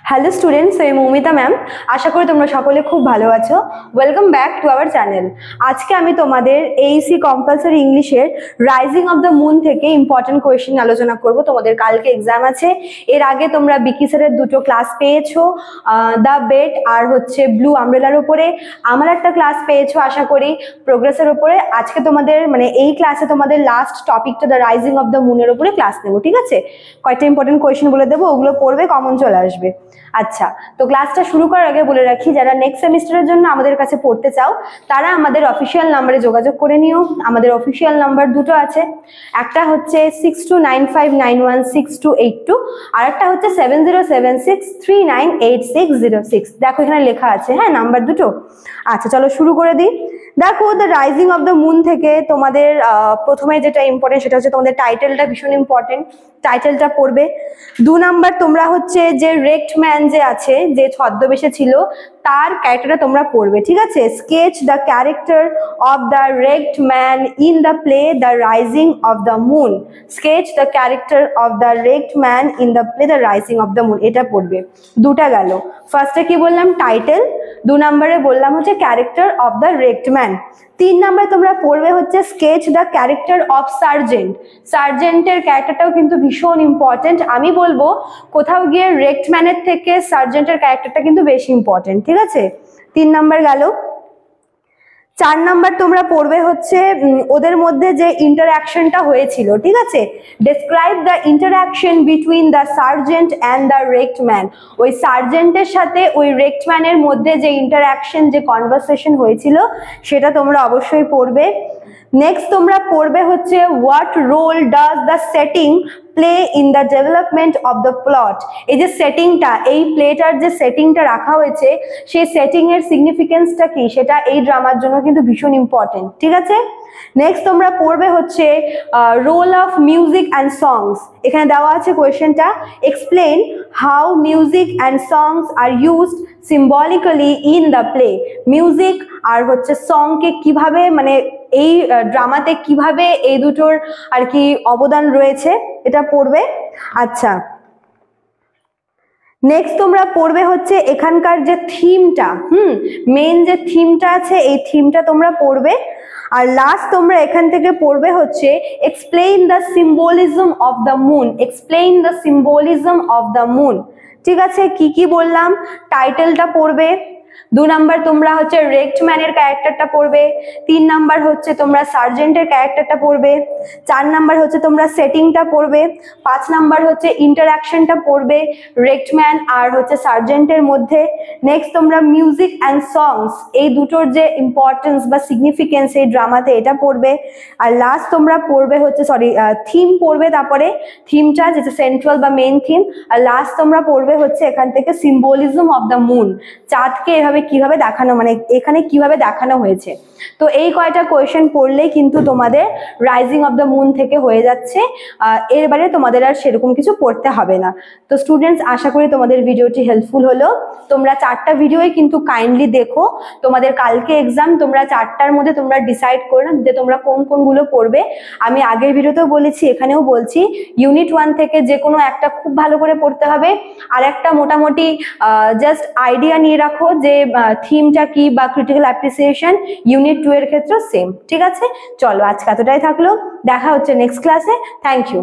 Hello students, আমি Moumita ma'am. আশা করি তোমরা সকলে খুব ভালো আছো। Welcome back to our channel. আজকে আমি তোমাদের এইসি কম্পালসারি ইংলিশের রাইজিং অফ দ্য মুন থেকে ইম্পর্টেন্ট কোয়েশ্চেন আলোচনা করব। তোমাদের কালকে এক্সাম আছে। এর আগে তোমরা বিকি স্যারের দুটো ক্লাস পেয়েছো, দ্য বেট আর হচ্ছে ব্লু আমব্রেলার উপরে। আমার একটা ক্লাস পেয়েছো আশা করি প্রোগ্রেসের উপরে। আজকে তোমাদের এই ক্লাসে তোমাদের লাস্ট টপিকটা দ্য রাইজিং অফ দ্য মুনের উপরে ক্লাস নেবো, ঠিক আছে? কয়েকটা ইম্পর্টেন্ট কোয়েশ্চেন বলে দেবো, ওগুলো পড়বে, কমন চলে আসবে। আচ্ছা, তো ক্লাসটা শুরু করার আগে বলে রাখি, যারা নেক্সট সেমিস্টারের জন্য আমাদের কাছে পড়তে চাও তারা আমাদের অফিসিয়াল নাম্বারে যোগাযোগ করে নিও। আমাদের অফিসিয়াল নাম্বার দুটো আছে, একটা হচ্ছে 6295916282, আর একটা হচ্ছে 7076398606। দেখো এখানে লেখা আছে, হ্যাঁ, নাম্বার দুটো। আচ্ছা চলো শুরু করে দিই। দেখো, the rising of the moon থেকে তোমাদের প্রথমে যেটা ইম্পর্টেন্ট সেটা হচ্ছে তোমাদের টাইটেলটা ভীষণ ইম্পর্টেন্ট। টাইটেলটা পড়বে। 2 নাম্বার তোমরা হচ্ছে যে রেক্ট ম্যান যে আছে, যে ছদ্মবেশে ছিল, তার ক্যারেক্টারটা তোমরা পড়বে, ঠিক আছে? Sketch the character of the ragged man in the play the rising of the moon. Sketch the character of the ragged man in the play the rising of the moon, এটা পড়বে। দুটা গেল। ফার্স্টে কি বললাম? টাইটেল। 2 নম্বরে বললাম হচ্ছে character of the ragged man. 3 নম্বরে তোমরা পড়বে হচ্ছে sketch the character of sergeant. সার্জেন্টের ক্যারেক্টারটাও কিন্তু ভীষণ ইম্পর্টেন্ট। আমি বলবো কোথাও গিয়ে রেক্ট ম্যানের থেকে সার্জেন্টের ক্যারেক্টারটা কিন্তু বেশি ইম্পর্টেন্ট, ঠিক আছে? 3 নম্বর গেল। 4 নাম্বার তোমরা পড়বে হচ্ছে ওদের মধ্যে যে ইন্টারঅ্যাকশনটা হয়েছিল, ঠিক আছে? Describe the interaction between the sergeant and the ragged man. ওই সার্জেন্টের সাথে ওই রেক্ট ম্যানের মধ্যে যে ইন্টারঅ্যাকশন, যে কনভারসেশন হয়েছিল, সেটা তোমরা অবশ্যই পড়বে। নেক্সট তোমরা পড়বে হচ্ছে what role does the setting play in the development of the plot. এই যে সেটিংটা, এই প্লেটার যে সেটিংটা রাখা হয়েছে, সেই সেটিং এর সিগনিফিকেন্সটা কি, সেটা এই ড্রামার জন্য কিন্তু ভীষণ ইম্পর্টেন্ট, ঠিক আছে? নেক্সট তোমরা পড়বে হচ্ছে role of music and songs. এখানে দেওয়া আছে কোয়েশ্চেনটা, explain how music and songs are used symbolically in the play. Music আর হচ্ছে সংকে কিভাবে, এই ড্রামাতে কিভাবে এই দুটোর আর কি অবদান রয়েছে, এটা পড়বে। আচ্ছা, নেক্সট তোমরা পড়বে হচ্ছে এখানকার যে থিমটা, মেইন যে থিমটা আছে, এই থিমটা তোমরা পড়বে। আর লাস্ট তোমরা এখান থেকে পড়বে হচ্ছে explain the symbolism of the moon. Explain the symbolism of the moon, ঠিক আছে? কি কি বললাম? টাইটেলটা পড়বে। 2 নাম্বার তোমরা হচ্ছে রেক্ট ম্যানের ক্যারেক্টারটা পড়বে। 3 নাম্বার হচ্ছে তোমরা সার্জেন্টের ক্যারেক্টারটা পড়বে। 4 নাম্বার হচ্ছে তোমরা সেটিংটা পড়বে। 5 নাম্বার হচ্ছে ইন্টারঅ্যাকশনটা পড়বে রেক্ট ম্যান আর হচ্ছে সার্জেন্টের মধ্যে। নেক্সট তোমরা মিউজিক অ্যান্ড সংস, এই দুটোর যে ইম্পর্টেন্স বা সিগনিফিকেন্স এই ড্রামাতে, এটা পড়বে। আর লাস্ট তোমরা পড়বে হচ্ছে থিম পড়বে, তারপরে থিমটা যেটা সেন্ট্রাল বা মেইন থিম। আর লাস্ট তোমরা পড়বে হচ্ছে এখান থেকে সিম্বলিজম অফ দ্য মুন। চাঁদকে এভাবে কিভাবে দেখানো, এখানে কিভাবে দেখানো হয়েছে। তো এই কয়টা কোয়েশ্চেন পড়লেই কিন্তু তোমাদের রাইজিং অফ দ্য মুন থেকে হয়ে যাচ্ছে। এরবারে তোমাদের আর সেরকম কিছু পড়তে হবে না। তো স্টুডেন্টস, আশা করি তোমাদের ভিডিওটি হেল্পফুল হলো। তোমরা 4টা ভিডিওই কিন্তু কাইন্ডলি দেখো। তোমাদের কালকে এক্সাম, তোমরা 4টার মধ্যে তোমরা ডিসাইড করে না যে তোমরা কোন কোনগুলো পড়বে। আমি আগের ভিডিওতেও বলেছি, এখানেও বলছি, ইউনিট 1 থেকে যে কোনো একটা খুব ভালো করে পড়তে হবে। আর একটা মোটামুটি জাস্ট আইডিয়া নিয়ে রাখো যে থিমটা কি বা ক্রিটিক্যাল অ্যাপ্রিসিয়েশন ইউনিট 2 এর ক্ষেত্রে সেম, ঠিক আছে? চলো আজকে এতটাই থাকলো, দেখা হচ্ছে নেক্সট ক্লাসে। Thank you.